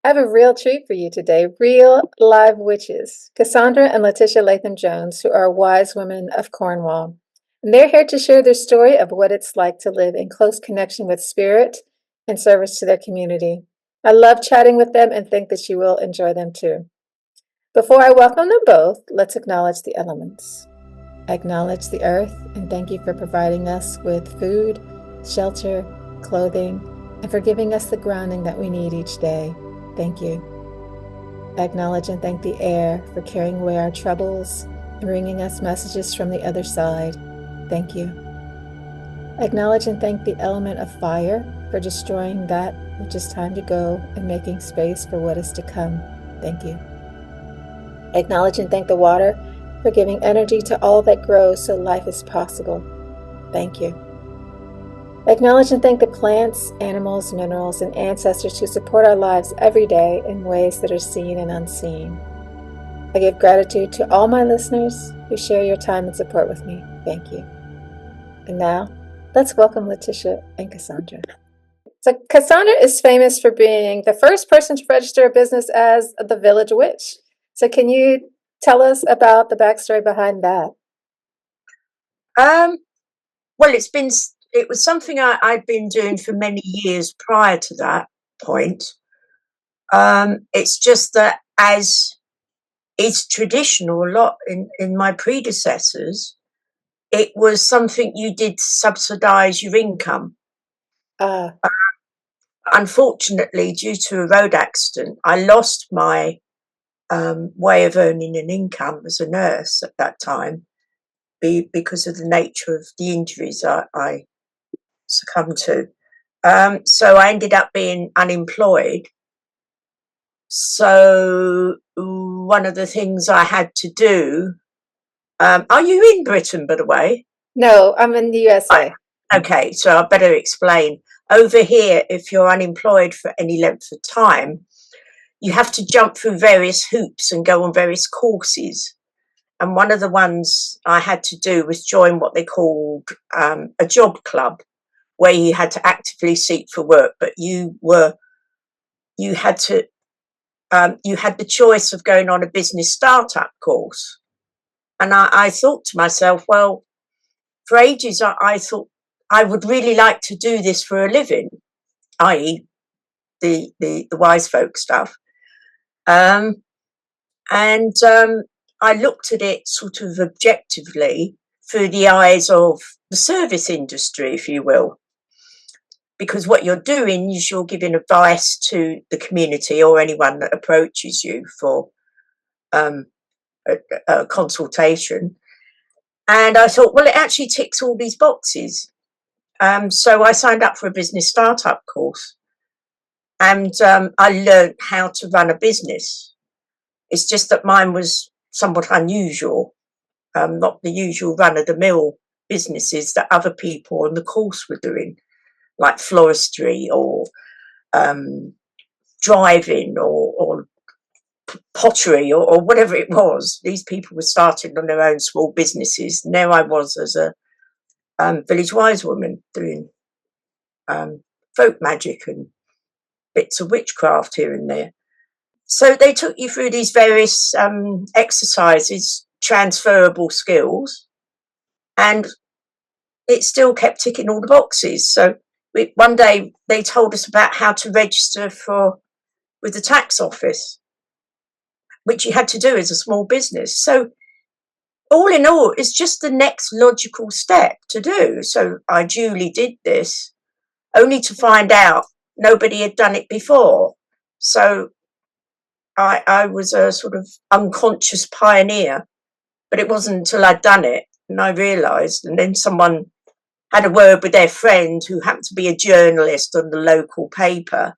I have a real treat for you today. Real live witches, Cassandra and Laetitia Latham-Jones, who are wise women of Cornwall. And they're here to share their story of what it's like to live in close connection with spirit and service to their community. I love chatting with them and think that you will enjoy them too. Before I welcome them both, let's acknowledge the elements. I acknowledge the earth and thank you for providing us with food, shelter, clothing, and for giving us the grounding that we need each day. Thank you. I acknowledge and thank the air for carrying away our troubles and bringing us messages from the other side. Thank you. I acknowledge and thank the element of fire for destroying that which is time to go and making space for what is to come. Thank you. I acknowledge and thank the water for giving energy to all that grows so life is possible. Thank you. I acknowledge and thank the plants, animals, minerals, and ancestors who support our lives every day in ways that are seen and unseen. I give gratitude to all my listeners who share your time and support with me. Thank you. And now, let's welcome Laetitia and Cassandra. So Cassandra is famous for being the first person to register a business as the Village Witch. So can you tell us about the backstory behind that? Well, it was something I'd been doing for many years prior to that point. It's just that, as is traditional a lot in my predecessors, it was something you did to subsidise your income. Unfortunately, due to a road accident, I lost my way of earning an income as a nurse at that time because of the nature of the injuries I succumbed to. So I ended up being unemployed. So one of the things I had to do, are you in Britain, by the way? No, I'm in the USA. Okay, so I better explain. Over here, if you're unemployed for any length of time, you have to jump through various hoops and go on various courses. And one of the ones I had to do was join what they called a job club, where you had to actively seek for work, but you had the choice of going on a business startup course. And I thought to myself, well, for ages I thought I would really like to do this for a living, i.e. the wise folk stuff. And I looked at it sort of objectively through the eyes of the service industry, if you will. Because what you're doing is you're giving advice to the community or anyone that approaches you for a consultation. And I thought, well, it actually ticks all these boxes. So I signed up for a business startup course. And I learned how to run a business. It's just that mine was somewhat unusual, not the usual run-of-the-mill businesses that other people on the course were doing, like floristry or driving or pottery or whatever it was. These people were starting on their own small businesses. And there I was as a village wise woman doing folk magic and bits of witchcraft here and there. So they took you through these various exercises, transferable skills, and it still kept ticking all the boxes. So one day they told us about how to register with the tax office, which you had to do as a small business. So all in all, it's just the next logical step to do. So I duly did this, only to find out nobody had done it before. So I was a sort of unconscious pioneer, but it wasn't until I'd done it and I realised, and then someone had a word with their friend who happened to be a journalist on the local paper.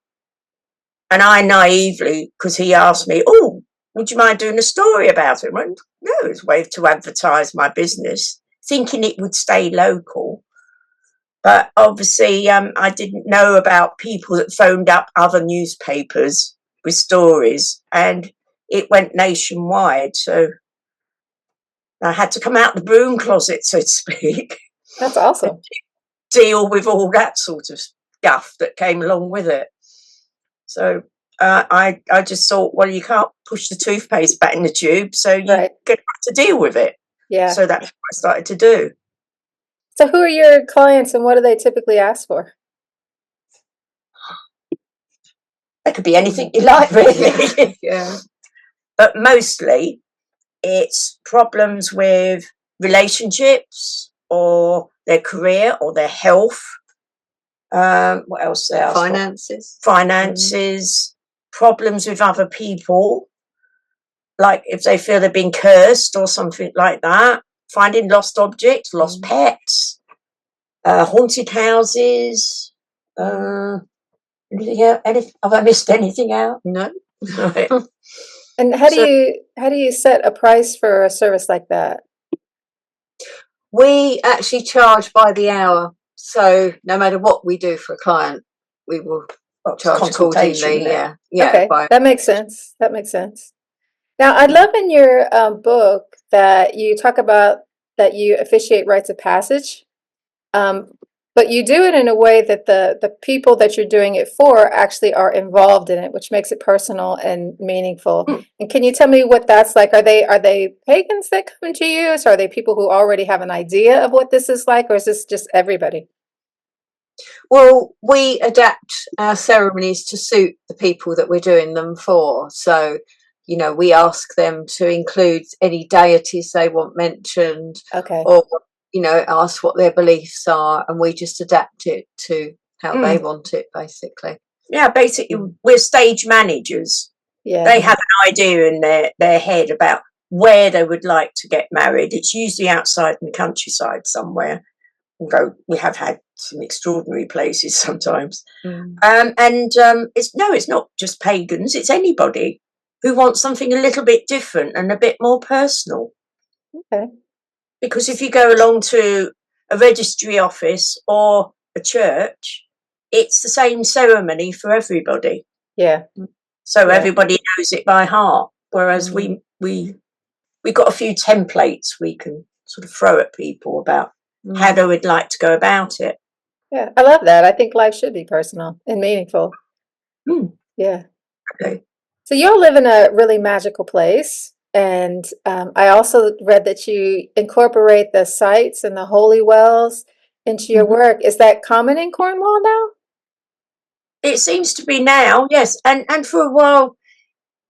And I naively, because he asked me, oh, would you mind doing a story about it? I went, no, it's a way to advertise my business, thinking it would stay local. But obviously, I didn't know about people that phoned up other newspapers with stories, and it went nationwide. So I had to come out the broom closet, so to speak. That's awesome. Deal with all that sort of stuff that came along with it. So I just thought, well, you can't push the toothpaste back in the tube, so you Right. get to deal with it. Yeah. So that's what I started to do. So who are your clients and what do they typically ask for? It could be anything you like, really. Yeah. But mostly it's problems with relationships or their career or their health. What else they ask for? Finances. Finances, problems with other people, like if they feel they've been cursed or something like that, finding lost objects, lost pets, haunted houses. Anything else? Have I missed anything out? No. Right. And how do you set a price for a service like that? We actually charge by the hour. So no matter what we do for a client, we will charge accordingly. Yeah. Yeah. Okay, that makes sense. That makes sense. Now, I love in your book that you talk about that you officiate rites of passage, but you do it in a way that the people that you're doing it for actually are involved in it, which makes it personal and meaningful. And can you tell me what that's like? Are they pagans that come to you? So are they people who already have an idea of what this is like, or is this just everybody? Well, we adapt our ceremonies to suit the people that we're doing them for. So, you know, we ask them to include any deities they want mentioned, Okay. or, you know, ask what their beliefs are, and we just adapt it to how they want it, basically. Yeah, basically, we're stage managers. Yeah. They have an idea in their head about where they would like to get married. It's usually outside in the countryside somewhere. Although we have had some extraordinary places sometimes. It's not just pagans, it's anybody who wants something a little bit different and a bit more personal. Okay. Because if you go along to a registry office or a church, it's the same ceremony for everybody. Yeah. So everybody knows it by heart. Whereas we've got a few templates we can sort of throw at people about how they would like to go about it. Yeah, I love that. I think life should be personal and meaningful. Yeah. Okay. So you all live in a really magical place. And I also read that you incorporate the sites and the holy wells into your work. Is that common in Cornwall now? It seems to be now, yes. And for a while,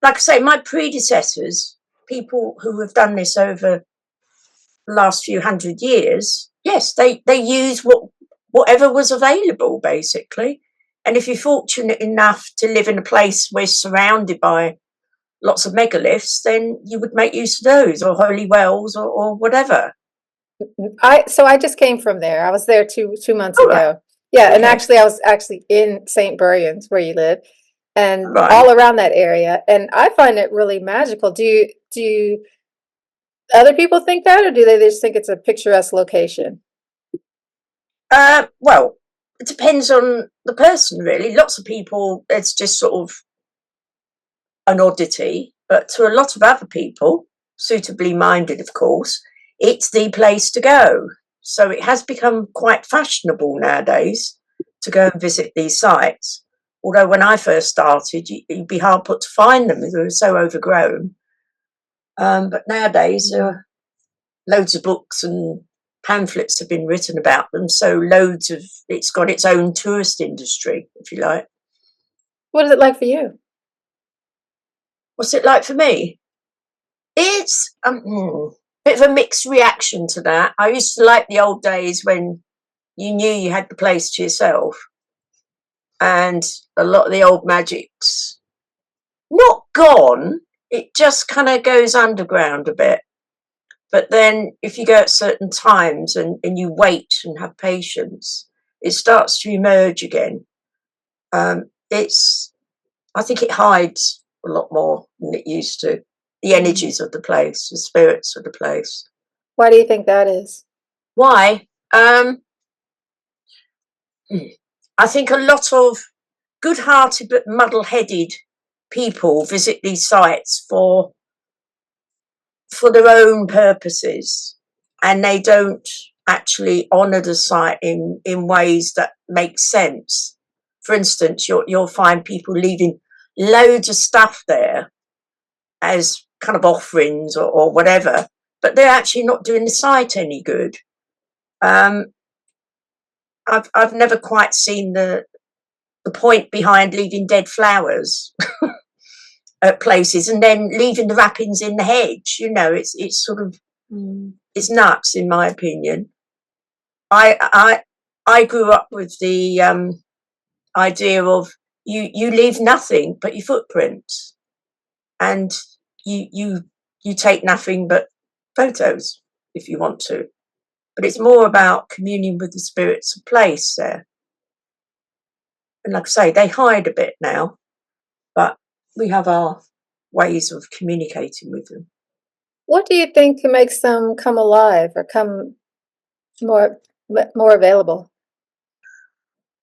like I say, my predecessors, people who have done this over the last few hundred years, yes, they use whatever was available, basically. And if you're fortunate enough to live in a place where it's surrounded by lots of megaliths, then you would make use of those, or holy wells, or whatever. So I just came from there. I was there two months Oh, ago. right. Yeah, Okay. and actually I was actually in St Buryan, where you live, and Right. all around that area. And I find it really magical. Do you other people think that, or do they just think it's a picturesque location? Well, it depends on the person, really. Lots of people, it's just sort of an oddity, but to a lot of other people, suitably minded, of course, it's the place to go. So it has become quite fashionable nowadays to go and visit these sites. Although when I first started, you'd be hard put to find them. They were so overgrown. But nowadays, loads of books and pamphlets have been written about them. So it's got its own tourist industry, if you like. What is it like for you? What's it like for me? It's a bit of a mixed reaction to that. I used to like the old days when you knew you had the place to yourself, and a lot of the old magic's not gone. It just kind of goes underground a bit. But then if you go at certain times and you wait and have patience, it starts to emerge again. I think it hides a lot more than it used to. The energies of the place, the spirits of the place. Why do you think that is? Why? I think a lot of good-hearted but muddle-headed people visit these sites for their own purposes, and they don't actually honour the site in ways that make sense. For instance, you'll find people leaving loads of stuff there as kind of offerings or whatever, but they're actually not doing the site any good. I've never quite seen the point behind leaving dead flowers at places and then leaving the wrappings in the hedge. You know, it's sort of it's nuts, in my opinion. I grew up with the idea of you leave nothing but your footprints, and you take nothing but photos if you want to. But it's more about communing with the spirits of place there. And like I say, they hide a bit now, but we have our ways of communicating with them. What do you think makes them come alive or come more available?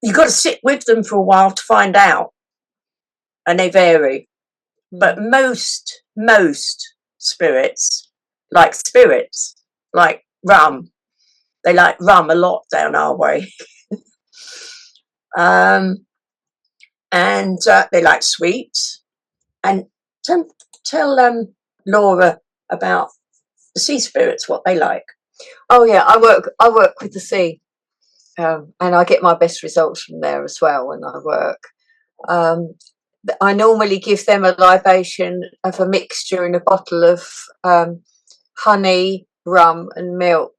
You've got to sit with them for a while to find out, and they vary. But most spirits like rum. They like rum a lot down our way. And they like sweets. And tell Laura about the sea spirits, what they like. Oh yeah, I work with the sea, and I get my best results from there as well when I work. I normally give them a libation of a mixture in a bottle of honey, rum, and milk.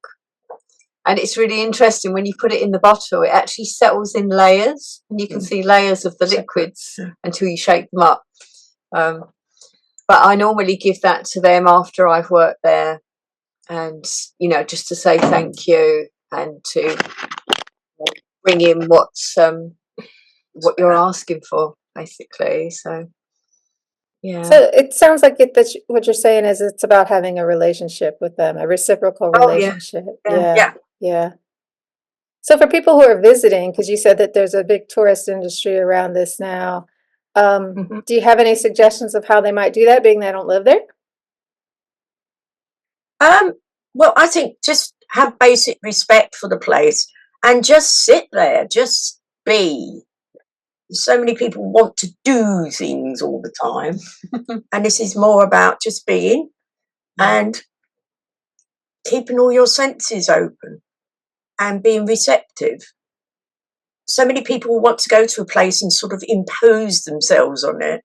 And it's really interesting when you put it in the bottle, it actually settles in layers, and you can see layers of the liquids until you shake them up. But I normally give that to them after I've worked there, and you know, just to say thank you and to bring in what you're asking for, basically. So yeah. So it sounds like what you're saying is it's about having a relationship with them, a reciprocal relationship. Yeah. So for people who are visiting, because you said that there's a big tourist industry around this now, do you have any suggestions of how they might do that, being they don't live there? Well, I think just have basic respect for the place and just sit there, just be. So many people want to do things all the time, and this is more about just being and keeping all your senses open and being receptive. So many people want to go to a place and sort of impose themselves on it,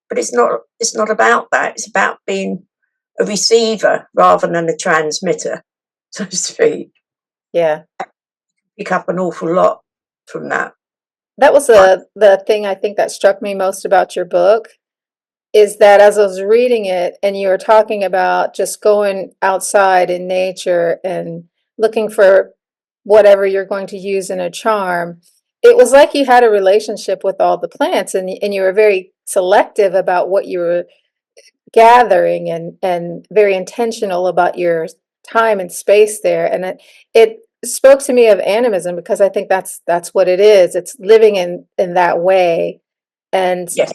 but it's not about that. It's about being a receiver rather than a transmitter, so to speak. Yeah. Pick up an awful lot from that. That was the thing I think that struck me most about your book, is that as I was reading it and you were talking about just going outside in nature and looking for whatever you're going to use in a charm, it was like you had a relationship with all the plants, and you were very selective about what you were gathering and very intentional about your time and space there. And it spoke to me of animism, because I think that's what it is. It's living in that way. And Yes.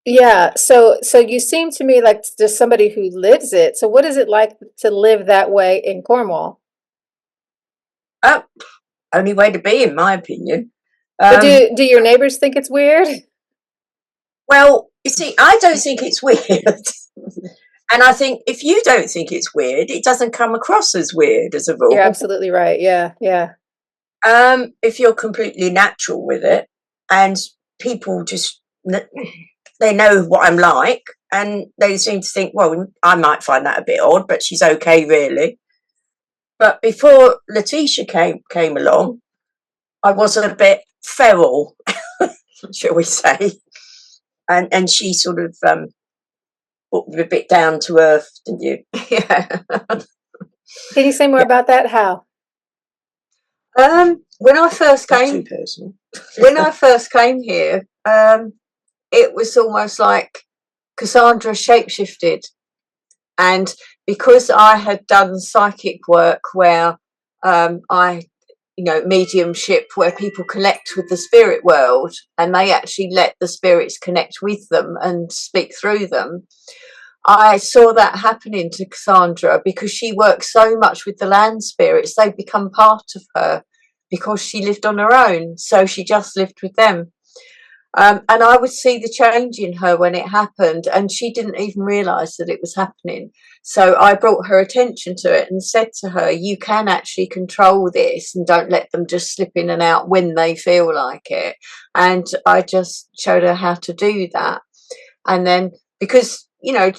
yeah, so you seem to me like just somebody who lives it. So what is it like to live that way in Cornwall? Only way to be, in my opinion. But do your neighbors think it's weird? Well, you see, I don't think it's weird. And I think if you don't think it's weird, it doesn't come across as weird as a rule. You're absolutely right. Yeah, yeah. If you're completely natural with it, and people just, they know what I'm like, and they seem to think, well, I might find that a bit odd, but she's okay, really. But before Laetitia came along, I was a bit feral, shall we say. And she sort of brought me a bit down to earth, didn't you? Yeah. Can you say more about that? How? When I first Not came, too personal. when I first came here, it was almost like Cassandra shapeshifted, and because I had done psychic work where mediumship, where people connect with the spirit world and they actually let the spirits connect with them and speak through them. I saw that happening to Cassandra because she works so much with the land spirits. They become part of her because she lived on her own. So she just lived with them. And I would see the change in her when it happened, and she didn't even realise that it was happening. So I brought her attention to it and said to her, you can actually control this and don't let them just slip in and out when they feel like it. And I just showed her how to do that. And then, because, you know,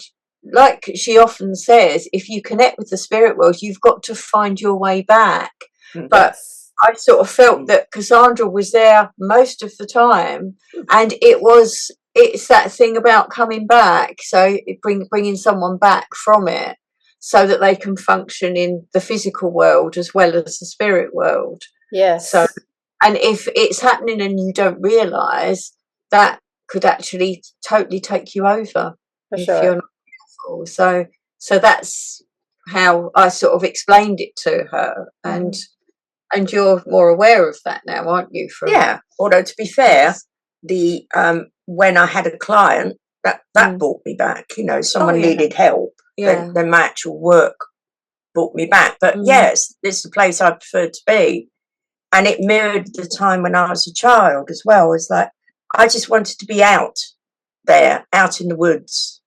like she often says, if you connect with the spirit world, you've got to find your way back. But Yes. I sort of felt that Cassandra was there most of the time, and it's that thing about coming back. So bringing someone back from it so that they can function in the physical world as well as the spirit world. Yes. So, and if it's happening and you don't realise, that could actually totally take you over if you're not careful. So that's how I sort of explained it to her, and you're more aware of that now, aren't you? Yeah. Although to be fair, the when I had a client, that brought me back. You know, someone needed help. Yeah. Then my actual work brought me back. But yes, this is the place I prefer to be, and it mirrored the time when I was a child as well. It's like I just wanted to be out there, out in the woods,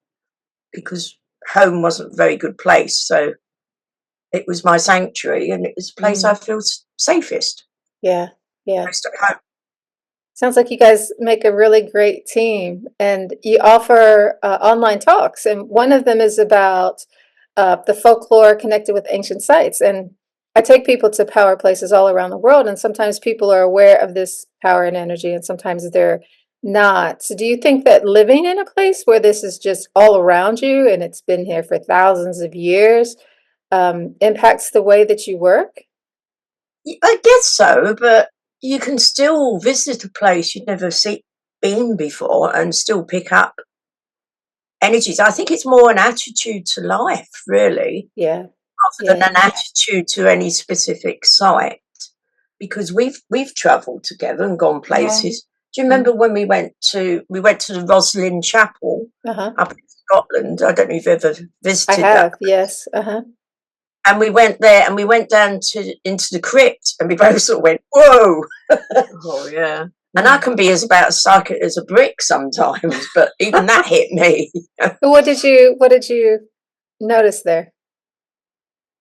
because home wasn't a very good place. So it was my sanctuary, and it was a place I feel safest. Yeah. Yeah. Most at home. Sounds like you guys make a really great team, and you offer online talks, and one of them is about the folklore connected with ancient sites. And I take people to power places all around the world, and sometimes people are aware of this power and energy, and sometimes they're not. So do you think that living in a place where this is just all around you and it's been here for thousands of years impacts the way that you work? I guess so, but you can still visit a place you've never been before and still pick up energies. I think it's more an attitude to life, really, Yeah. rather than an attitude to any specific site. Because we've travelled together and gone places. Do you remember when we went to the Roslyn Chapel up in Scotland? I don't know if you've ever visited I have, that. yes. And we went there, and we went down into the crypt, and we both sort of went, whoa. Oh, yeah. And I can be about as psychic as a brick sometimes, but even that hit me. What did you notice there?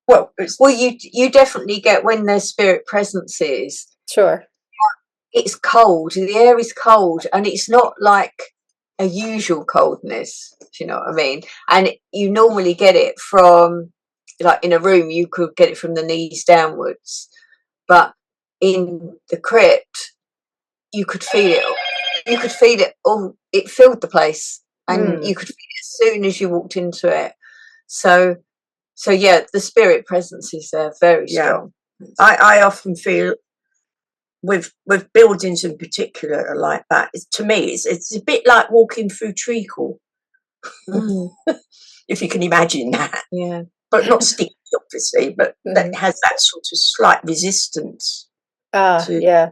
Well, you definitely get when there's spirit presences. Sure. It's cold. The air is cold, and it's not like a usual coldness. If you know what I mean. And you normally get it from, like in a room, you could get it from the knees downwards, but in the crypt, you could feel it. You could feel it. Oh, it filled the place, and you could feel it as soon as you walked into it. So yeah, the spirit presence is there, very strong. I often feel with buildings in particular are like that. To me, it's a bit like walking through treacle, if you can imagine that. Yeah, but not sticky, obviously. But that has that sort of slight resistance. Yeah.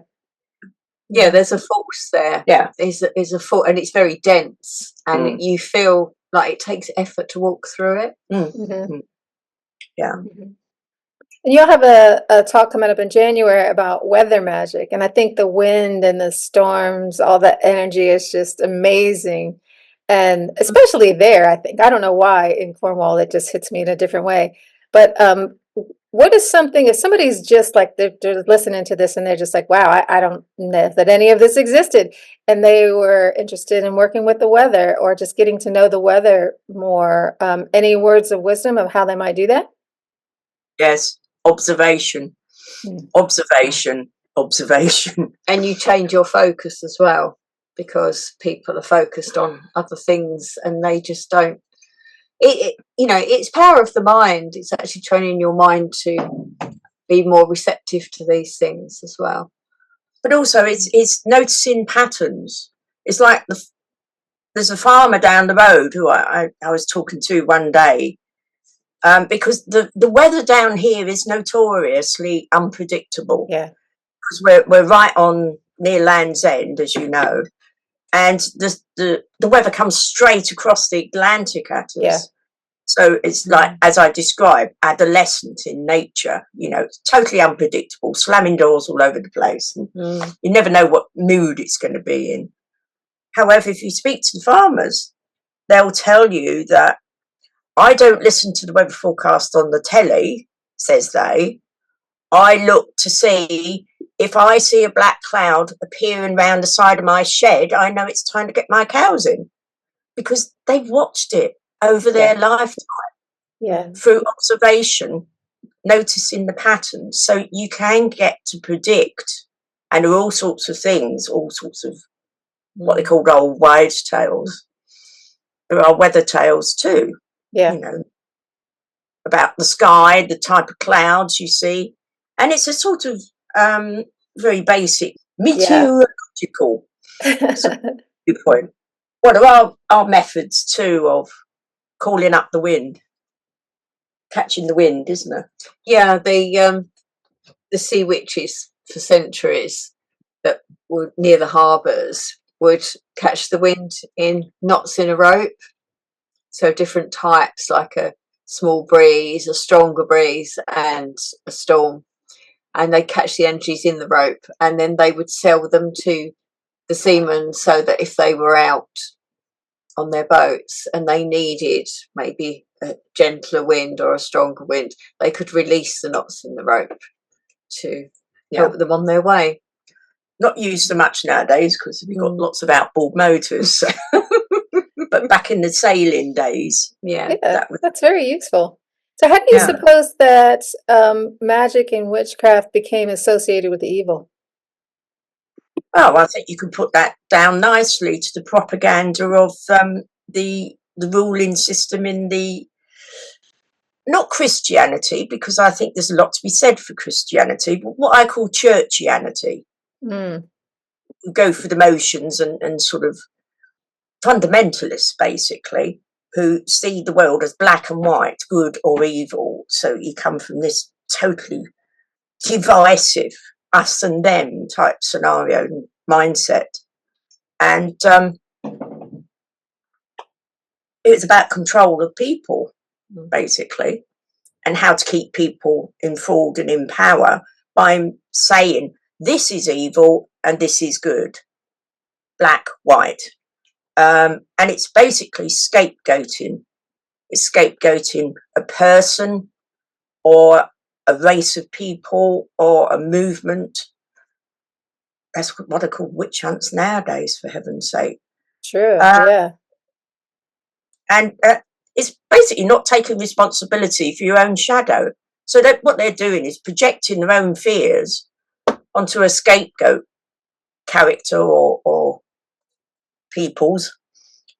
Yeah, there's a force there. Yeah, there's a force, and it's very dense, and you feel like it takes effort to walk through it. Yeah. And you'll have a talk coming up in January about weather magic. And I think the wind and the storms, all that energy is just amazing. And especially there, I think. I don't know why in Cornwall it just hits me in a different way. But what is something, if somebody's just like, they're listening to this and they're just like, wow, I don't know that any of this existed. And they were interested in working with the weather or just getting to know the weather more. Any words of wisdom of how they might do that? Yes. Observation. Observation. And you change your focus as well, because people are focused on other things and they just don't. It's power of the mind. It's actually training your mind to be more receptive to these things as well. But also it's noticing patterns. It's like there's a farmer down the road who I was talking to one day, because the weather down here is notoriously unpredictable. Yeah. Because we're right on near Land's End, as you know, and the weather comes straight across the Atlantic at us. Yeah. So it's like, as I described, adolescent in nature, totally unpredictable, slamming doors all over the place. And you never know what mood it's going to be in. However, if you speak to the farmers, they'll tell you that I don't listen to the weather forecast on the telly, says they. I look to see if I see a black cloud appearing round the side of my shed, I know it's time to get my cows in, because they've watched it over their lifetime through observation, noticing the patterns. So you can get to predict, and there are all sorts of things, all sorts of what they call old wives' tales. There are weather tales too, you know, about the sky, the type of clouds you see. And it's a sort of very basic meteorological viewpoint. Well, there are our methods too of calling up the wind, catching the wind, isn't there? Yeah, the sea witches for centuries that were near the harbours would catch the wind in knots in a rope. So different types, like a small breeze, a stronger breeze, and a storm. And they catch the energies in the rope, and then they would sell them to the seamen, so that if they were out on their boats and they needed maybe a gentler wind or a stronger wind, they could release the knots in the rope to help them on their way. Not used so much nowadays because we've got lots of outboard motors. So. But back in the sailing days, that's very useful. So how do you suppose that magic and witchcraft became associated with the evil? Oh, I think you can put that down nicely to the propaganda of the ruling system in the, not Christianity, because I think there's a lot to be said for Christianity, but what I call churchianity. Go for the motions and sort of fundamentalists, basically, who see the world as black and white, good or evil. So you come from this totally divisive us and them type scenario and mindset. And it was about control of people, basically, and how to keep people enthralled and in power by saying this is evil and this is good, black, white. And it's basically scapegoating. It's scapegoating a person or a race of people or a movement. That's what I call witch hunts nowadays, for heaven's sake. True, And it's basically not taking responsibility for your own shadow. So what they're doing is projecting their own fears onto a scapegoat character or people's,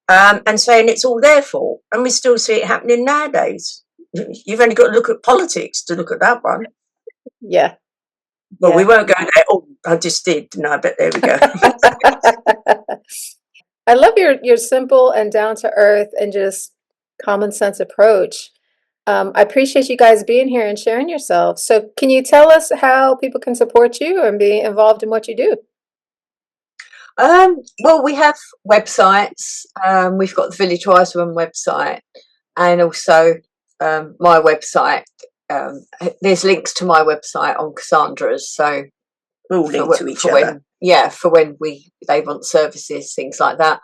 and saying it's all their fault. And we still see it happening nowadays. You've only got to look at politics to look at that one. Yeah. Well, we won't go there. Oh, I just did. No, but there we go. I love your simple and down to earth and just common sense approach. I appreciate you guys being here and sharing yourselves. So can you tell us how people can support you and be involved in what you do? Well, we have websites. We've got the Village Wise Woman website, and also my website. There's links to my website on Cassandra's, so we'll link to each other. For when they want services, things like that.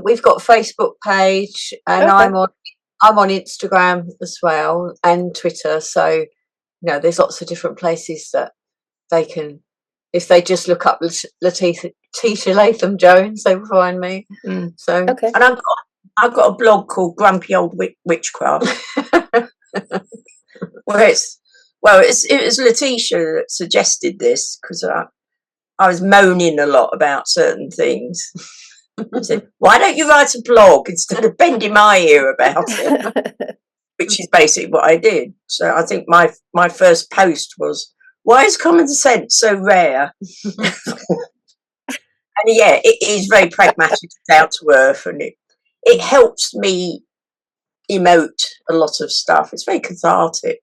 We've got a Facebook page, and I'm on Instagram as well, and Twitter. So there's lots of different places that they can. If they just look up Laetitia Latham-Jones, they will find me. So, and I've got a blog called Grumpy Old Witchcraft. It was Laetitia that suggested this because I was moaning a lot about certain things. I said, "Why don't you write a blog instead of bending my ear about it?" Which is basically what I did. So I think my first post was, "Why is common sense so rare?" And it is very pragmatic, down to earth, and it helps me emote a lot of stuff. It's very cathartic.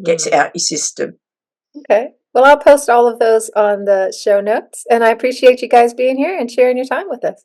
Gets it out your system. Okay. Well, I'll post all of those on the show notes, and I appreciate you guys being here and sharing your time with us.